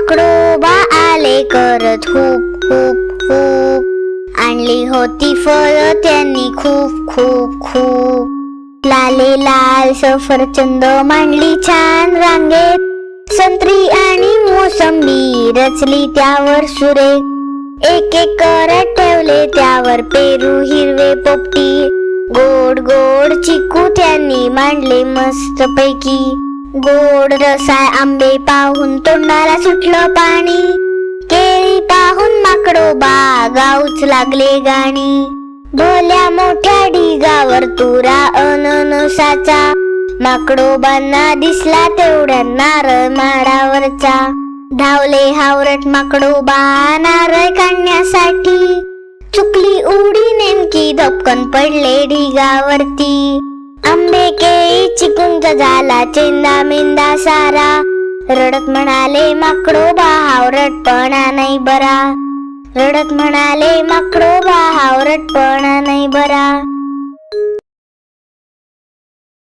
माकडोबा आले करत hoop hoop hoop. आणली होती फळ त्यांनी खूप खूप खूप. लाले लाल सफरचंद मांडली छान रांगेत. संत्री आणि मोसंबी रचली त्यावर सुरेख. एक एक करत ठेवले त्यावर पेरू हिरवे पोपटी. गोड गोड चिकू त्यांनी मांडले मस्त पैकी. गोड रसाळ आंबे पाहून तोंडाला सुटलं पाणी. केळी पाहून माकडोबा गाऊच लागले गाणी. भल्या मोठ्या ढिगावर तुरा अननसाचा. माकडोबांना दिसला तेवढ्या नारळ माडावरचा. धावले हावरट माकडोबा नारळ काढण्यासाठी. चुकली उडी नेमकी धपकन पडले ढिगावरती. आंबे केळी चिकूंच झाला चेंदा मेंदा सारा. रडत म्हणाले माकडोबा हावरटपणा नाही बरा. रडत म्हणाले माकडोबा हावरटपणा नाही बरा.